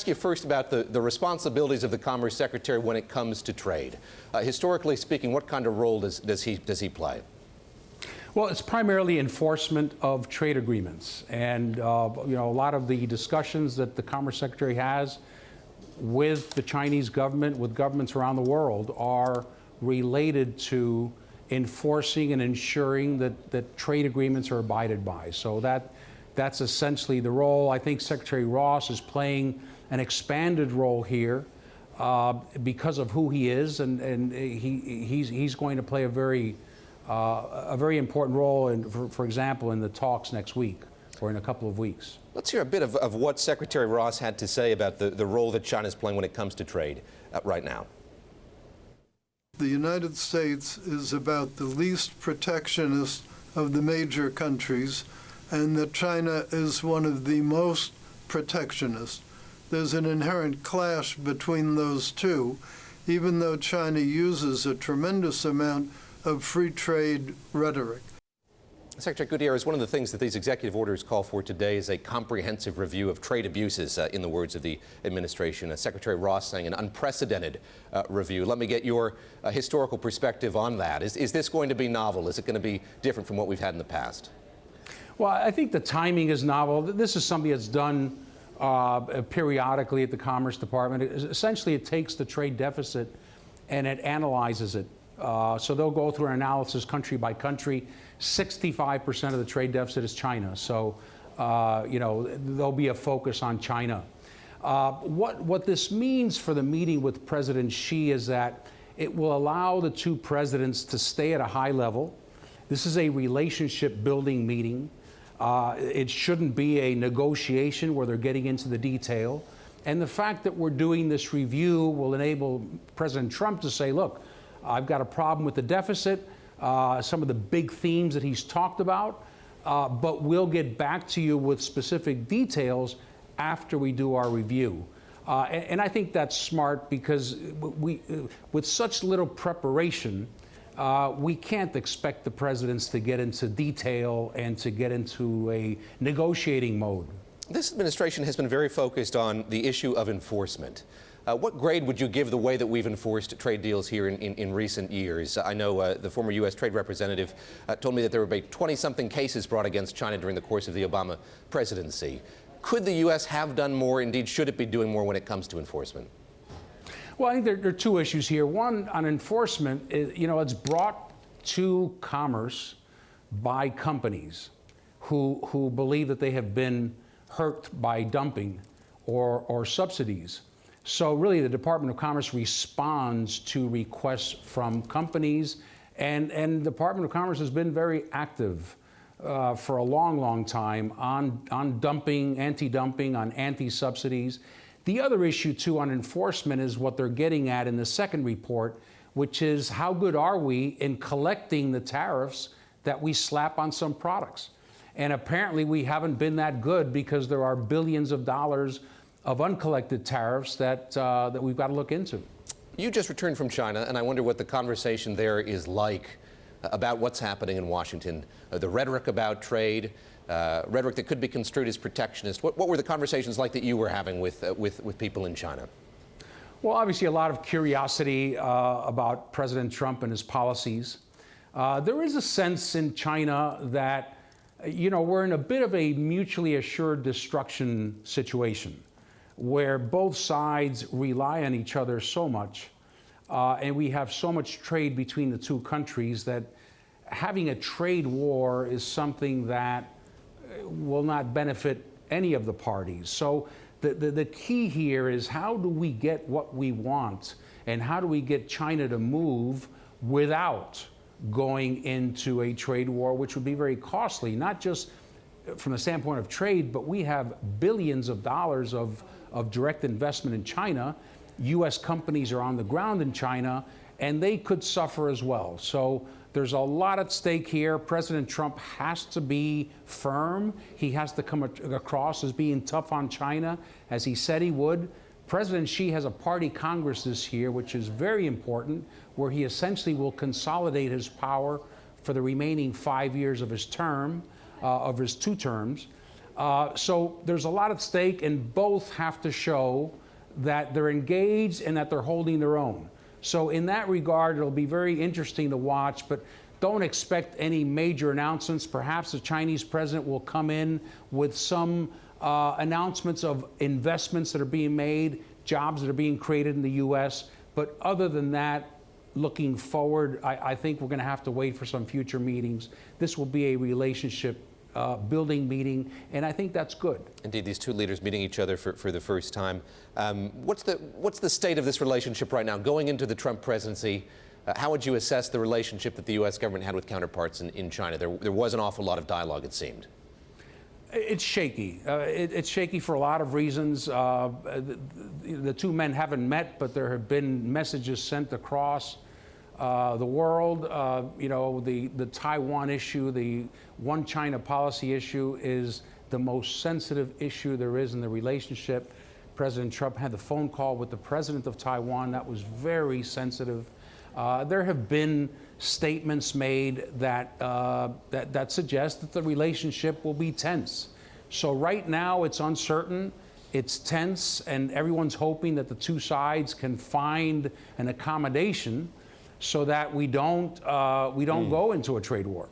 Ask you first about the responsibilities of the Commerce Secretary when it comes to trade. Historically speaking, what kind of role does he play? Well, it's primarily enforcement of trade agreements, and a lot of the discussions that the Commerce Secretary has with the Chinese government, with governments around the world, are related to enforcing and ensuring that trade agreements are abided by. So that's essentially the role. I think Secretary Ross is playing an expanded role here because of who he is, and he's going to play a very important role, for example, in the talks next week or in a couple of weeks. Let's hear a bit of what Secretary Ross had to say about the role that China is playing when it comes to trade right now. The United States is about the least protectionist of the major countries, and that China is one of the most protectionist. There's an inherent clash between those two, even though China uses a tremendous amount of free trade rhetoric. Secretary Gutierrez, one of the things that these executive orders call for today is a comprehensive review of trade abuses, in the words of the administration. Secretary Ross saying an unprecedented review. Let me get your historical perspective on that. Is this going to be novel? Is it going to be different from what we've had in the past? Well, I think the timing is novel. This is something that's done periodically at the Commerce Department. Essentially, it takes the trade deficit and it analyzes it. So they'll go through an analysis country by country. 65% of the trade deficit is China. So, there'll be a focus on China. What this means for the meeting with President Xi is that it will allow the two presidents to stay at a high level. This is a relationship building meeting. It shouldn't be a negotiation where they're getting into the detail. And the fact that we're doing this review will enable President Trump to say, look, I've got a problem with the deficit, some of the big themes that he's talked about, but we'll get back to you with specific details after we do our review. And I think that's smart because with such little preparation, we can't expect the presidents to get into detail and to get into a negotiating mode. This administration has been very focused on the issue of enforcement. What grade would you give the way that we've enforced trade deals here in recent years? I know the former U.S. Trade Representative told me that there were about 20-something cases brought against China during the course of the Obama presidency. Could the U.S. have done more? Indeed, should it be doing more when it comes to enforcement? Well, I think there are two issues here. One, on enforcement, it's brought to commerce by companies who believe that they have been hurt by dumping or subsidies. So really, the Department of Commerce responds to requests from companies, and the Department of Commerce has been very active for a long time on dumping, anti-dumping, on anti-subsidies. The other issue, too, on enforcement is what they're getting at in the second report, which is how good are we in collecting the tariffs that we slap on some products? And apparently we haven't been that good because there are billions of dollars of uncollected tariffs that we've got to look into. You just returned from China, and I wonder what the conversation there is like about what's happening in Washington. The rhetoric about trade, rhetoric that could be construed as protectionist. What were the conversations like that you were having with people in China? Well, obviously a lot of curiosity about President Trump and his policies. There is a sense in China that, we're in a bit of a mutually assured destruction situation where both sides rely on each other so much, and we have so much trade between the two countries that having a trade war is something that will not benefit any of the parties. So the key here is how do we get what we want, and how do we get China to move without going into a trade war, which would be very costly, not just from the standpoint of trade, but we have billions of dollars of direct investment in China. U.S. companies are on the ground in China, and they could suffer as well. So there's a lot at stake here. President Trump has to be firm. He has to come across as being tough on China, as he said he would. President Xi has a party Congress this year, which is very important, where he essentially will consolidate his power for the remaining 5 years of his term, of his 2 terms. So there's a lot at stake, and both have to show that they're engaged and that they're holding their own. So in that regard, it'll be very interesting to watch, but don't expect any major announcements. Perhaps the Chinese president will come in with some announcements of investments that are being made, jobs that are being created in the U.S. But other than that, looking forward, I think we're going to have to wait for some future meetings. This will be a relationship building meeting, and I think that's good. Indeed, these two leaders meeting each other for the first time. What's the state of this relationship right now? Going into the Trump presidency, how would you assess the relationship that the U.S. government had with counterparts in China? There was an awful lot of dialogue, it seemed. It's shaky. It's shaky for a lot of reasons. The two men haven't met, but there have been messages sent across the world. The Taiwan issue, the one China policy issue, is the most sensitive issue there is in the relationship. President Trump had the phone call with the president of Taiwan. That was very sensitive. There have been statements made that suggest that the relationship will be tense. So right now it's uncertain, it's tense, and everyone's hoping that the two sides can find an accommodation so that we don't go into a trade war.